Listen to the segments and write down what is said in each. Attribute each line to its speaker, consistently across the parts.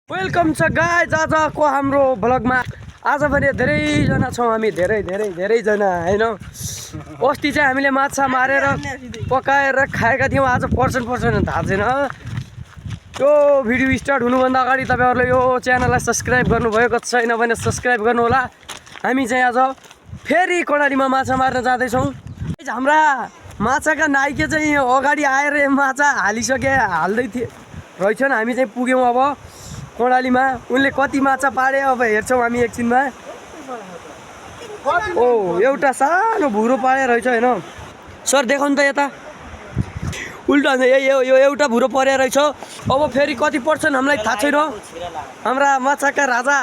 Speaker 1: Welcome छ guys आजको हाम्रो भ्लगमा। आज पनि धेरैजना छौँ हामी, धेरैजना होइन। अस्ति चाहिँ हामीले माछा मारेर पकाएर खाएका थियौँ, आज पर्छन् थाहा छैन। यो भिडियो स्टार्ट हुनुभन्दा अगाडि तपाईँहरूले यो च्यानललाई सब्सक्राइब गर्नुभएको छैन भने सब्सक्राइब गर्नु होला। हामी चाहिँ आज फेरि कर्णालीमा माछा मार्न जाँदैछौँ। हाम्रा माछाका नाइके चाहिँ अगाडि आएर माछा हाल्दै थिए रहेछन्। हामी चाहिँ पुग्यौँ अब कर्णालीमा। उनले कति माछा पारे अब हेर्छौँ हामी एकछिनमा। ओ एउटा सानो भुरो पारे रहेछ होइन सर, देखाउनु त यता। उल्टा यो एउटा भुरो परे रहेछ। अब फेरि कति पर्छन् हामीलाई थाहा छैन। हाम्रा माछाका राजा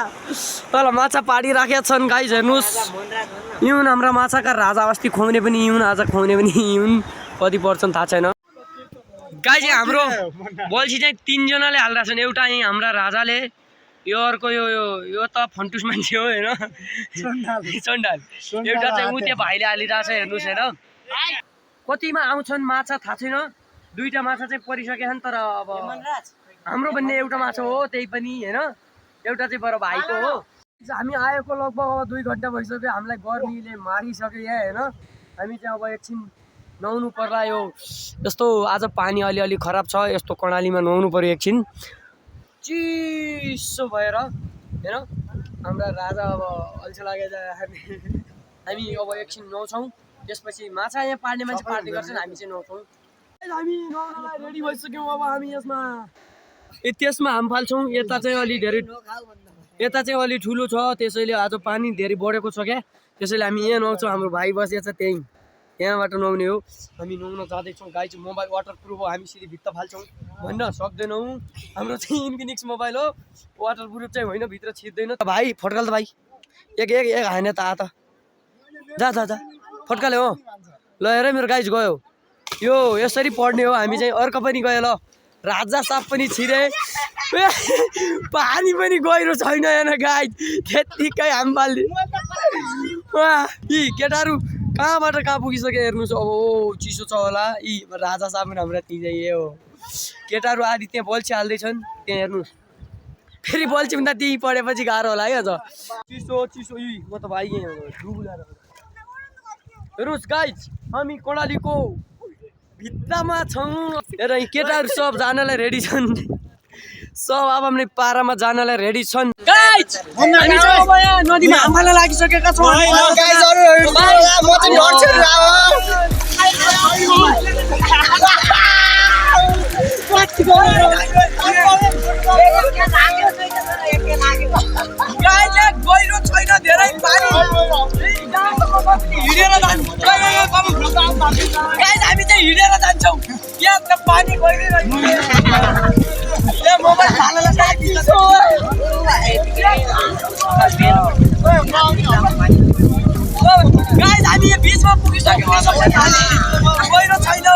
Speaker 1: तल माछा पाडिराखेका छन् गाइज, हेर्नुहोस्। युन हाम्रा माछाका राजा, अस्ति खुवाउने पनि युन, आज खुवाउने पनि युन। कति पर्छन् थाहा छैन गाइज। हाम्रो बल्छी चाहिँ 3 जनाले हाल्दैछन्। एउटा यहीँ हाम्रा राजाले, यो अर्को यो त फन्टुस मान्छे हो होइन, चण्डाल। एउटा चाहिँ ऊ त्यो भाइले हालिरहेको छ, हेर्नुहोस् होइन। कतिमा आउँछन् माछा थाहा छैन। 2टा माछा चाहिँ परिसकेका छन्, तर अब हाम्रो भन्ने एउटा माछा हो, त्यही पनि होइन। एउटा चाहिँ बरु भाइको हो। हामी आएको लगभग अब 2 घन्टा भइसक्यो। हामीलाई गर्मीले मारिसक्यो यहाँ होइन। हामी चाहिँ अब एकछिन नुहाउनु पर्ला। यो यस्तो आज पानी अलि खराब छ, यस्तो कर्णालीमा नुहाउनु पर्यो एकछिन चिसो भएर होइन। हाम्रा राजा अब अल्छी लागेर हामी अब एकछिन नुहाउँछौँ। त्यसपछि माछा यहाँ पार्ने मान्छे पार्ने गर्छन्, हामी चाहिँ नुहाउँछौँ। हामी नुहाउनलाई रेडी भइसक्यौँ। अब हामी त्यसमा हाम फाल्छौँ। यता चाहिँ अलि ठुलो छ, त्यसैले आज पानी धेरै बढेको छ क्या, त्यसैले हामी यहाँ नुहाउँछौँ। हाम्रो भाइ बसेको छ त्यहीँ, यहाँबाट नुहाउने हो। हामी नुहाउन जाँदैछौँ गाइज। मोबाइल वाटर प्रुफ हो, हामी सिधै भित्र फाल्छौँ भन्न सक्दैनौँ। हाम्रो चाहिँ इन्फिनिक्स मोबाइल हो, वाटर प्रुफ चाहिँ होइन, भित्र छिर्दैन। भाइ फड्काल त भाइ, एक हाने त आ त जा फड्काले हो। ल हेर मेरो गाइज गयो। यो यसरी पढ्ने हो। हामी चाहिँ अर्को पनि गयो। ल राजा साप पनि छिरे, पानी पनि गहिरो छैन हेर्न गाइज, त्यत्तिकै हाम फाल्ने। यी केटाहरू कहाँबाट कहाँ पुगिसक्यो हेर्नुहोस्। अब चिसो छ होला। यी राजा साहब पनि हाम्रा त्यहीँ चाहिँ हो। केटाहरू आदि त्यहाँ बल्छी हाल्दैछन्, त्यहाँ हेर्नुहोस्। फेरि बल्छी भन्दा त्यहीँ पढेपछि गाह्रो होला है। अझ चिसो यी म त भाइ डुबुलाएर हेर्नुहोस् गाइज। हामी कर्णालीको भित्तामा छौँ। हेर केटाहरू सब जानलाई रेडी छन्, सब अब हामीले पारामा जानलाई रेडी छन् गाइज। हामी चाहिँ अब यहाँ नदीमा हाम फाल्न लागिसकेका छौँ। गहिरो छैन धेरै पानी, हिँडेर जान्छौँ गाइज। हामी चाहिँ हिँडेर जान्छौँ, यहाँ त पानी गइरहेको छ। मोबाइल हाल्नलाई गाइज हामी यो बिचमा पुगिसक्यौँ। गहिरो छैन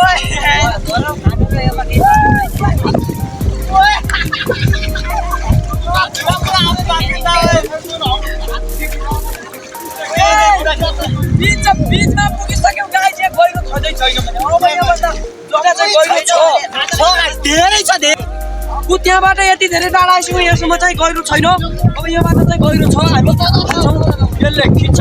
Speaker 1: बिचमा पुगिसक्यौँ गाइज। यहाँ गहिरो छँदै छैन भने अब यहाँबाट जग्गा चाहिँ गहिरो छ, धेरै छ धेरै। ऊ त्यहाँबाट यति धेरै टाढा आइसक्यौँ, यहाँसम्म चाहिँ गहिरो छैन। अब यहाँबाट चाहिँ गहिरो छ, हामी जान्छौँ। यसले खिच्छ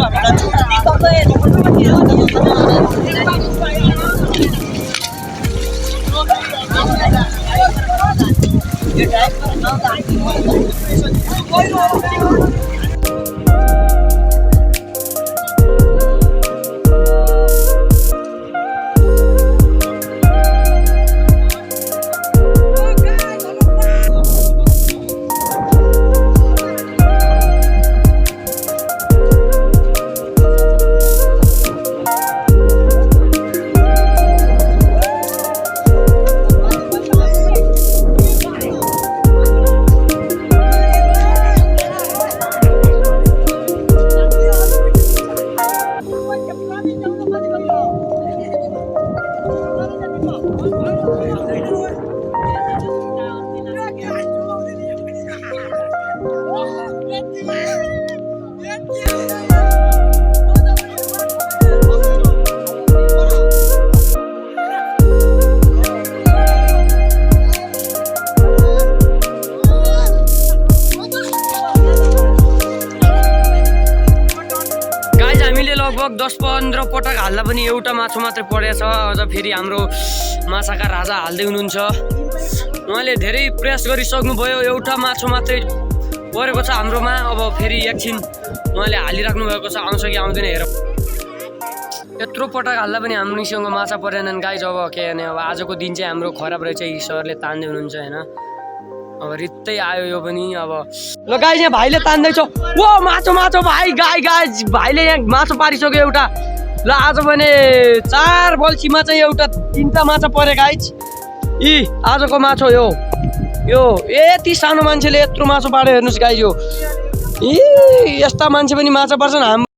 Speaker 1: लगभग 10-15 पटक हाल्दा पनि एउटा माछा मात्रै परेछ। अझ फेरि हाम्रो माछाका राजा हाल्दै हुनुहुन्छ। उहाँले धेरै प्रयास गरिसक्नुभयो, एउटा माछा मात्रै परेको छ हाम्रोमा। अब फेरि एकछिन उहाँले हालिराख्नु भएको छ, आउँछ कि आउँदैन हेर। यत्रो पटक हाल्दा पनि हामीसँग माछा परेनन् गाइज। अब के भने अब आजको दिन चाहिँ हाम्रो खराब रहेछ, यी सरले तान्दै हुनुहुन्छ होइन। अब रित्तै आयो यो पनि। अब ल गाइज यहाँ भाइले तान्दैछ। ओ माछो माछो भाइ गाइज भाइले यहाँ माछो पारिसक्यो एउटा। ल आज भने 4 बल्छीमा चाहिँ एउटा 3टा माछा परे गाइज। यी आजको माछो यो यति सानो मान्छेले यत्रो माछो पार्यो हेर्नुहोस् गाइज। यो यस्ता मान्छे पनि माछा पार्छन्।